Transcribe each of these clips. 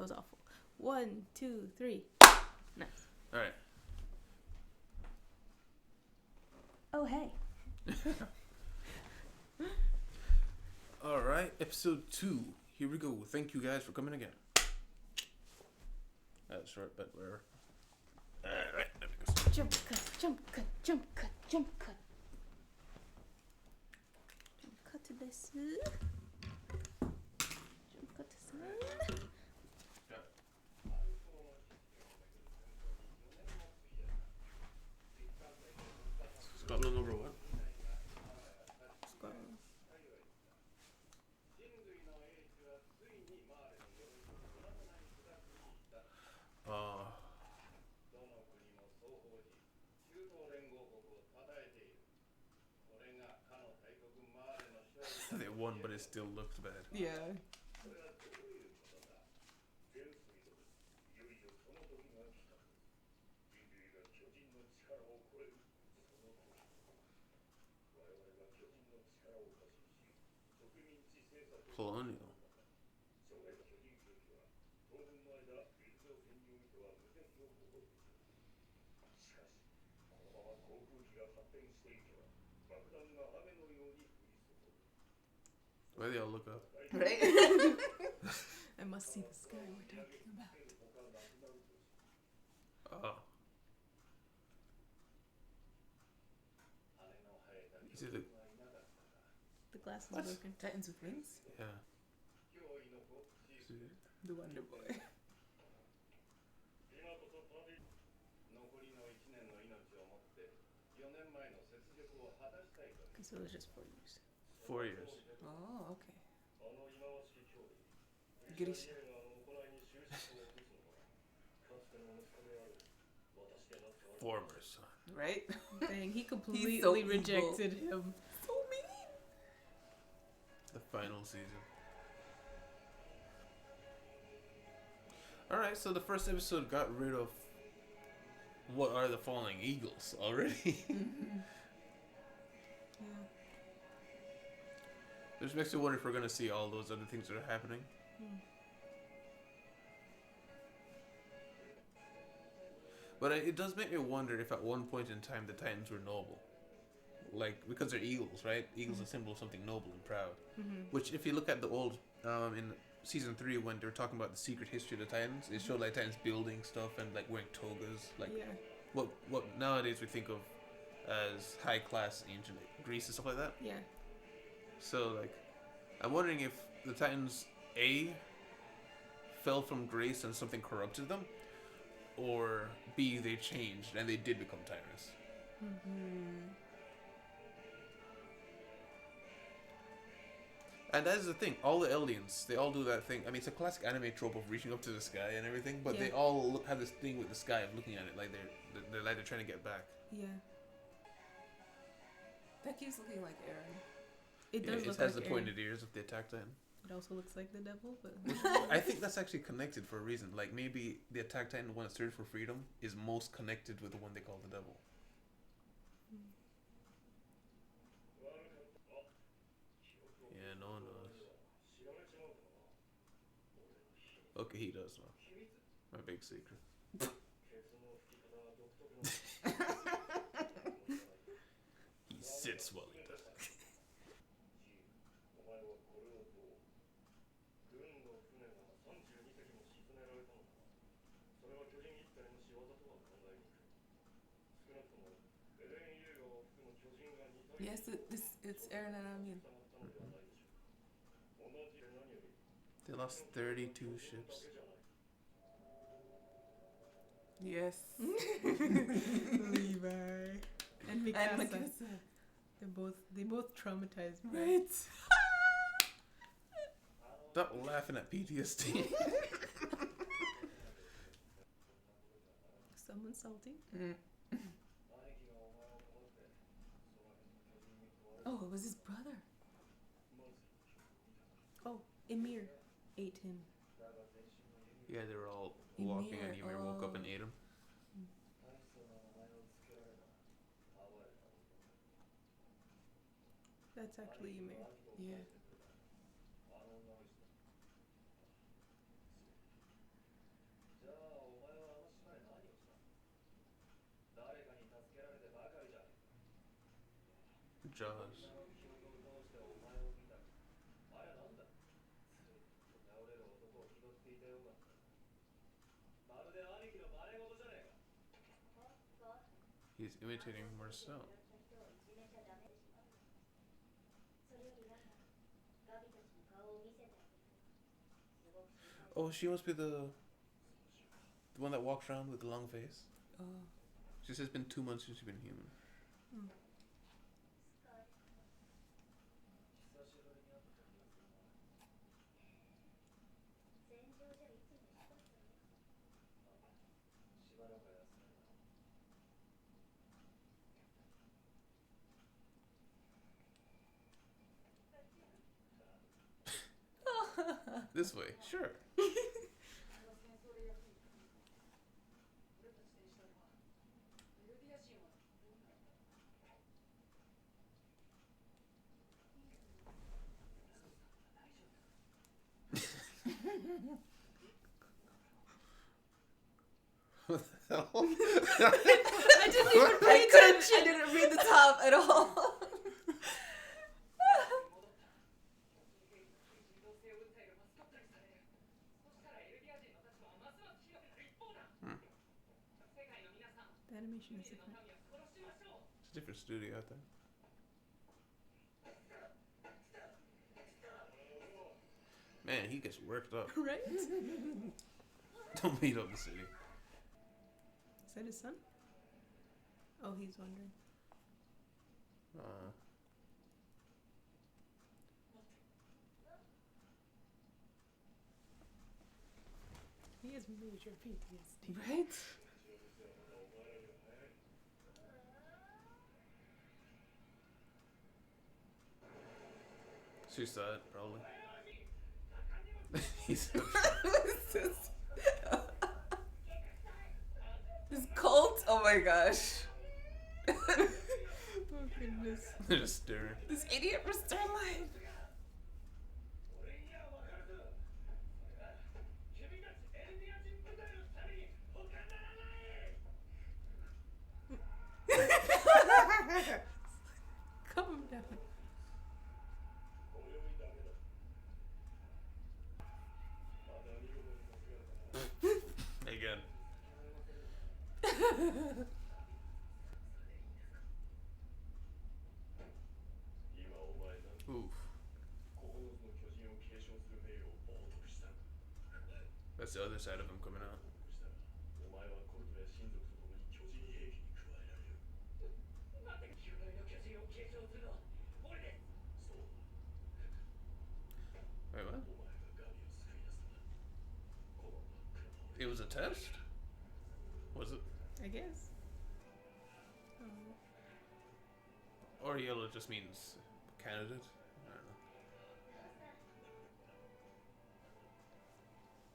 was awful. 1, 2, 3. Nice. All right. Oh, hey. All right. Episode 2. Here we go. Thank you guys for coming again. That's short, but whatever. All right. There we go. Jump cut, jump cut, jump cut, jump cut. Jump cut to this. Jump cut to this. Scotland over what? Scotland. They won, but it still looked bad. Yeah. Colonial. Why they all look up? Right? I must see the sky we're talking about. Oh. You see The glass is What? broken. Titans with wings? yeah. See it? The Wonder Boy. Okay, so it was just 4 years. 4 years. Oh, okay. Grisha. Former son. Right? Dang, he completely He's so rejected him. So mean. The final season. Alright, so the first episode got rid of what are the falling eagles already. Yeah. Which makes me wonder if we're gonna see all those other things that are happening. But it does make me wonder if at one point in time the Titans were noble. Like, because they're eagles, right? Eagles are a symbol of something noble and proud. Which, if you look at the old, in season 3, when they were talking about the secret history of the Titans, it showed like Titans building stuff and like wearing togas. Like, Yeah. what nowadays we think of as high class ancient Greece and stuff like that. Yeah. So, like, I'm wondering if the Titans, A, fell from grace and something corrupted them, or B, they changed and they did become tyrants. And that is the thing. All the aliens, they all do that thing. I mean, it's a classic anime trope of reaching up to the sky and everything, but they Yeah. all have this thing with the sky of looking at it like they're like they're trying to get back. Yeah. That keeps looking like Aaron. It Yeah, does it look has like the pointed ears of the attack titan. It also looks like the devil, but I think that's actually connected for a reason. Like, maybe the attack titan, the one that searched for freedom, is most connected with the one they call the devil. Yeah, no one knows. Okay, he does know. My big secret. He sits while he does it. Yes, it's Aaron and Amin. They lost 32 ships. Yes. Levi and Mikasa. And Mikasa. They both traumatized me. Right. Stop laughing at PTSD. Someone salty. Oh, it was his brother. Oh, Emir ate him. Yeah, they were all walking and Ymir, Ymir woke up and ate him. That's actually Ymir. Yeah. Jaws. He's imitating Marcel. Oh, she must be the one that walks around with the long face. Oh. She says it's been 2 months since she's been human. Hmm. This way, sure. What the hell? I didn't even pay attention. I didn't read the top at all. The animation is different. It's a different studio out there. Man, he gets worked up. Right? Don't beat up the city. Is that his son? Oh, he's wondering. He has major PTSD. Right? Suicide, probably. He's This cult? Oh my gosh. Oh goodness. They're just staring. This idiot for Starlight. Calm down. Again. Oof. That's the other side of him coming out. Wait, what? It was a test? Was it? I guess. Or yellow just means candidate? I don't know.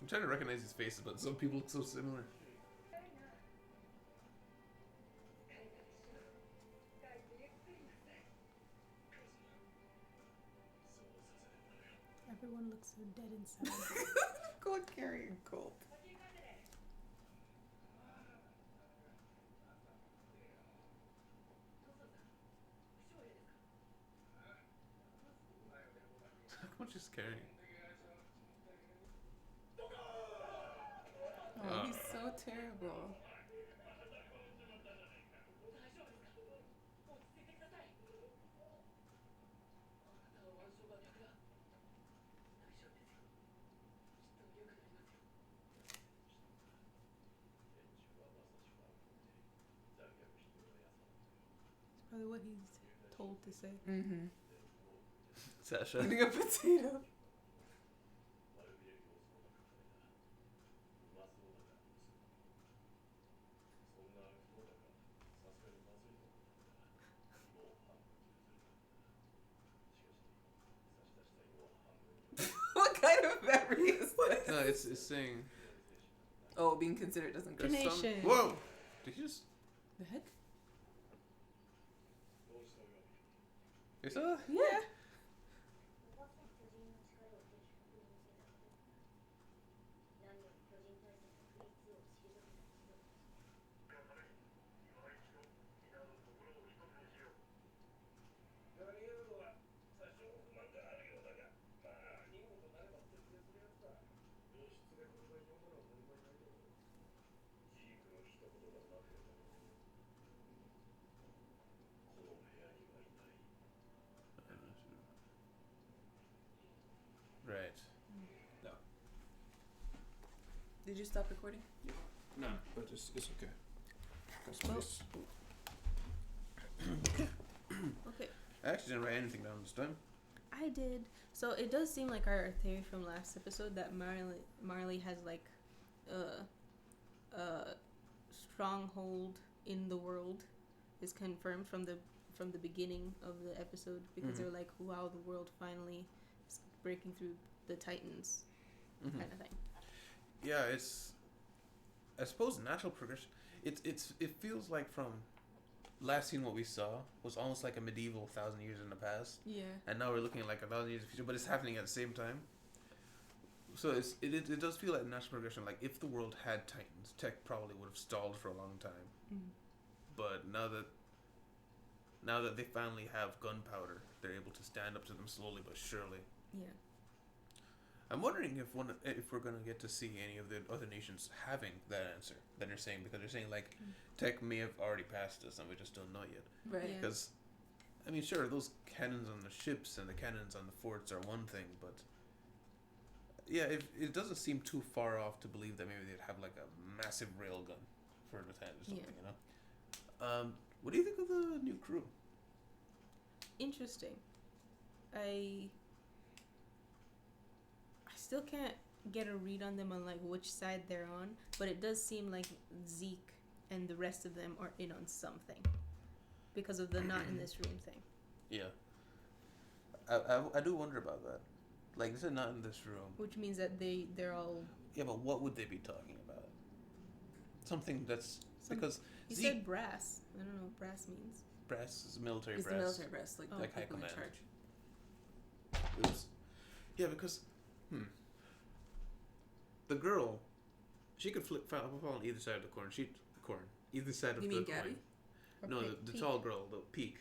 I'm trying to recognize his faces, but some people look so similar. Everyone looks so dead inside. God carrying cult. How much is carrying? Oh, he's so terrible. It's probably what he's told to say. Mm-hmm. Sasha. Eating a potato. What kind of memory is this? No, it's saying. Oh, being considerate doesn't go. There's some. Donation. Whoa! Did you just. The heck? You saw that? Yeah. Did you stop recording? No, but it's okay. Okay. I actually didn't write anything down this time. I did. So it does seem like our theory from last episode that Marley has like a stronghold in the world is confirmed from the beginning of the episode because they're like, wow, the world finally is breaking through the Titans kind of thing. Yeah, it's, I suppose, natural progression. It feels like from last scene what we saw was almost like a medieval 1,000 years in the past, Yeah. and now we're looking at like 1,000 years in the future, but it's happening at the same time. So it does feel like natural progression. Like if the world had Titans, tech probably would have stalled for a long time. But now that they finally have gunpowder, they're able to stand up to them slowly but surely. Yeah. I'm wondering if we're gonna get to see any of the other nations having that answer that they're saying, because they're saying like tech may have already passed us and we just don't know yet. Right. Yeah. Because, I mean, sure, those cannons on the ships and the cannons on the forts are one thing, but yeah, it doesn't seem too far off to believe that maybe they'd have like a massive railgun for the Titans or something, you know. What do you think of the new crew? Interesting. I still can't get a read on them on like which side they're on, but it does seem like Zeke and the rest of them are in on something because of the not in this room thing. Yeah. I do wonder about that. Like, this is not in this room. Which means that they're all. Yeah, but what would they be talking about? Something that's because You Zeke, said brass. I don't know what brass means. brass is military It's brass. the military brass, like, Oh. the Like high people in command. charge. It was, yeah, because the girl, she could fall on either side of the corn. Either side of You the mean coin. Gabby? No, Okay, the peak. tall girl, the peak.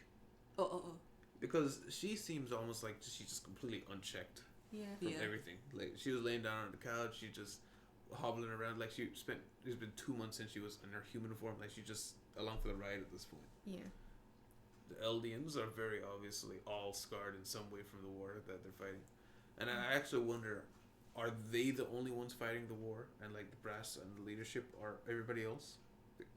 Oh. Because she seems almost like she's just completely unchecked Yeah. from Yeah. everything. Like, she was laying down on the couch, she just hobbling around. Like, it's been 2 months since she was in her human form. Like, she just along for the ride at this point. Yeah. The Eldians are very obviously all scarred in some way from the war that they're fighting. And I actually wonder, are they the only ones fighting the war? And like the brass and the leadership, or everybody else?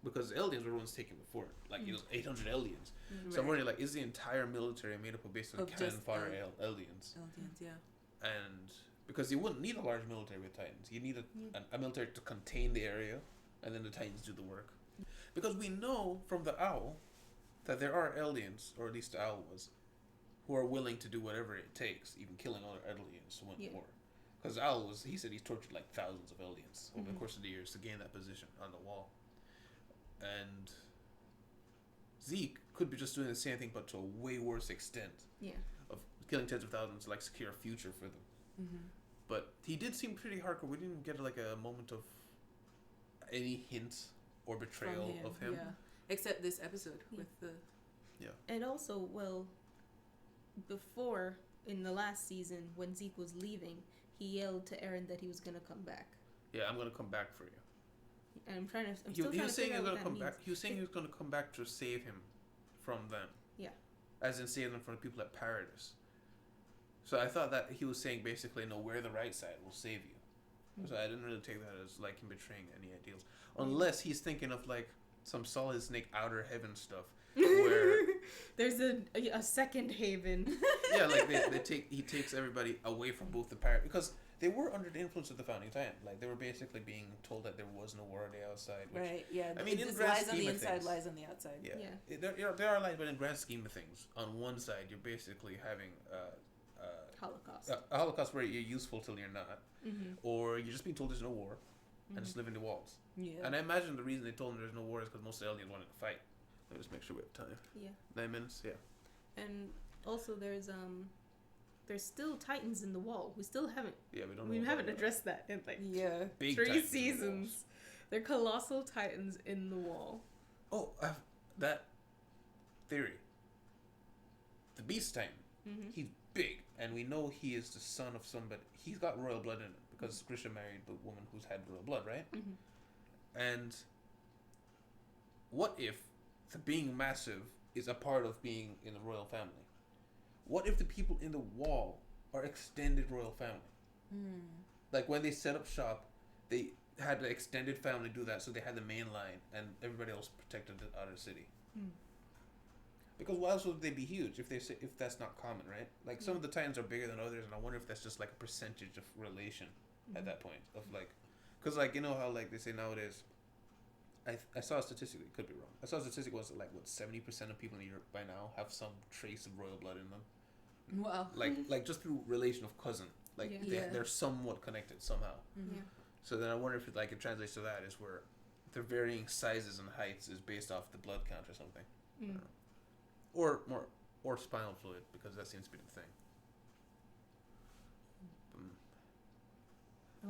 Because the Eldians were the ones taking the fort. Like, it was 800 Eldians. So I'm wondering, like, is the entire military made up of basically Of cannon just fodder Eldians? Eldians, yeah. And because you wouldn't need a large military with Titans. You need a military to contain the area, and then the Titans do the work. Because we know from the Owl that there are Eldians, or at least the Owl was, who are willing to do whatever it takes, even killing other Eldians to win the war. Because Owl he said he's tortured like thousands of Eldians over the course of the years to gain that position on the wall. And Zeke could be just doing the same thing, but to a way worse extent. Yeah. Of killing tens of thousands to like secure a future for them. Mm-hmm. But he did seem pretty hardcore. We didn't get like a moment of any hint or betrayal of him. Yeah. Except this episode Yeah. with the. And also, well, before in the last season when Zeke was leaving, he yelled to Eren that he was gonna come back. Yeah, I'm gonna come back for you. And I'm still He trying was to saying figure he out was what gonna that come means. back. He was saying he was gonna come back to save him from them. Yeah. As in save them from the people at Paradis. So I thought that he was saying basically, no, we're the right side. We'll save you. So I didn't really take that as like him betraying any ideals, unless he's thinking of like some Solid Snake Outer Heaven stuff, where There's a second haven. yeah, like he takes everybody away from both the Paradis, because they were under the influence of the Founding Titan. Like, they were basically being told that there was no war on the outside. Which, Right, yeah. I mean, in this grand lies on scheme the of inside, things, lies on the outside. Yeah. There are lines, but in grand scheme of things, on one side you're basically having Holocaust. a Holocaust where you're useful till you're not, Mm-hmm. or you're just being told there's no war, and just live in the walls. Yeah. And I imagine the reason they told them there's no war is because most of the aliens wanted to fight. Let me just make sure we have time. Yeah. 9 minutes. Yeah. And also there's still Titans in the wall. We still haven't Yeah, we don't. we know haven't about that. addressed that in like Yeah. Big 3 Titans in the seasons. walls. They're colossal Titans in the wall. Oh, that theory. The Beast Titan. Mm-hmm. He's big, and we know he is the son of somebody. He's got royal blood in him because Grisha married the woman who's had royal blood, right? Mm-hmm. And what if the being massive is a part of being in the royal family? What if the people in the wall are extended royal family? Like, when they set up shop, had the extended family do that, so they had the main line, and everybody else protected the outer city. Because why else would they be huge if that's not common, right? Like some of the Titans are bigger than others, and I wonder if that's just like a percentage of relation at that point of like, because like you know how like they say nowadays. I saw a statistic. It could be wrong. I saw a statistic was like what 70% of people in Europe by now have some trace of royal blood in them. Wow. Like just through relation of cousin. Like they're somewhat connected somehow. Yeah. So then I wonder if it translates to that is where their varying sizes and heights is based off the blood count or something. Or spinal fluid, because that seems to be the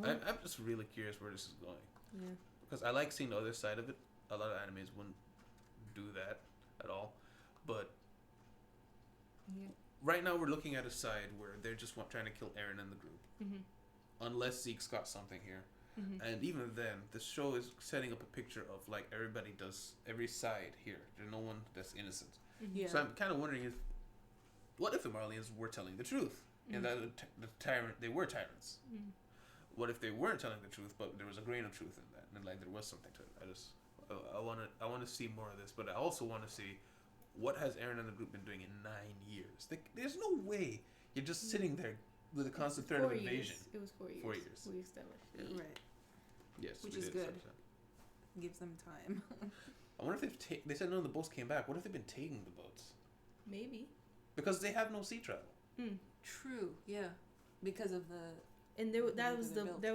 thing. I'm just really curious where this is going. Yeah. Because I like seeing the other side of it. A lot of animes wouldn't do that at all. But right now we're looking at a side where they're just trying to kill Eren and the group. Unless Zeke's got something here. And even then, the show is setting up a picture of like every side here. There's no one that's innocent. Yeah. So I'm kind of wondering what if the Marleyans were telling the truth and that they were tyrants? What if they weren't telling the truth, but there was a grain of truth in that, and like there was something to it? I want to see more of this, but I also want to see what has Eren and the group been doing in 9 years. There's no way you're just sitting there with a constant threat of invasion. It was 4 years. 4 years. We established. Yeah. Right. Yes, Which we is did good. establish that. Gives them time. I wonder if they said none of the boats came back. What if they've been taking the boats? Maybe. Because they have no sea travel. True. Yeah. Because of the. And that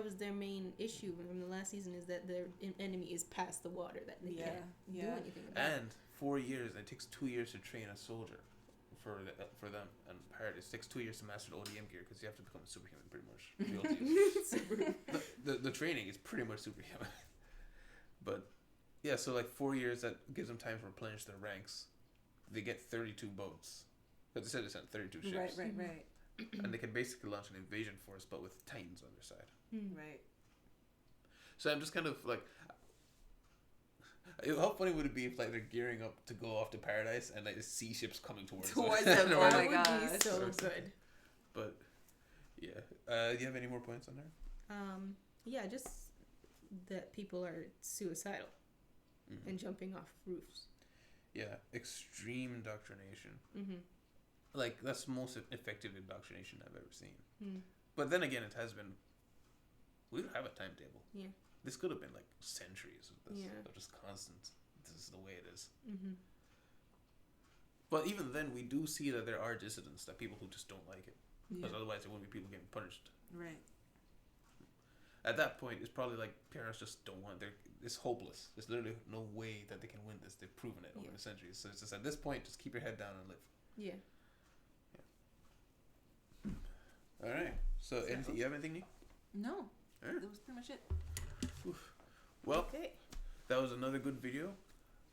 was their main issue from the last season, is that their enemy is past the water, that they can't do anything about. And 4 years, it takes 2 years to train a soldier for them. And pirates, it takes 2 years to master the ODM gear, because you have to become a superhuman pretty much. the training is pretty much superhuman. But yeah, so like 4 years, that gives them time to replenish their ranks. They get 32 boats, but they said they sent 32 ships. Right. And they can basically launch an invasion force, but with Titans on their side. Right. So I'm just kind of like, how funny would it be if like they're gearing up to go off to paradise and like the sea ships coming towards them? them. Oh my That gosh. would be so good. But yeah, do you have any more points on there? Yeah, just that people are suicidal and jumping off roofs. Yeah, extreme indoctrination. Like that's the most effective indoctrination I've ever seen. But then again, it has been. We don't have a timetable. Yeah. This could have been like centuries of this, Yeah. of just constant. This is the way it is. But even then, we do see that there are dissidents, that people who just don't like it, because otherwise there wouldn't be people getting punished. Right. At that point, it's probably like parents just don't want. It's hopeless. There's literally no way that they can win this. They've proven it over the centuries. So it's just at this point, just keep your head down and live. Yeah. All right. So, anything? You have anything new? No. All right. That was pretty much it. Well, Okay. that was another good video.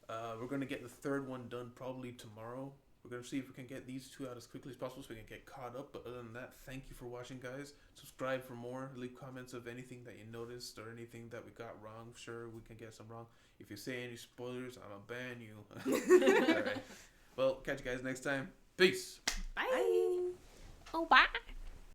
We're gonna get the third one done probably tomorrow. We're gonna see if we can get these two out as quickly as possible so we can get caught up. But other than that, thank you for watching, guys. Subscribe for more. Leave comments of anything that you noticed or anything that we got wrong. Sure, we can get some wrong. If you say any spoilers, I'ma ban you. All right. Well, catch you guys next time. Peace. Bye. Oh, bye.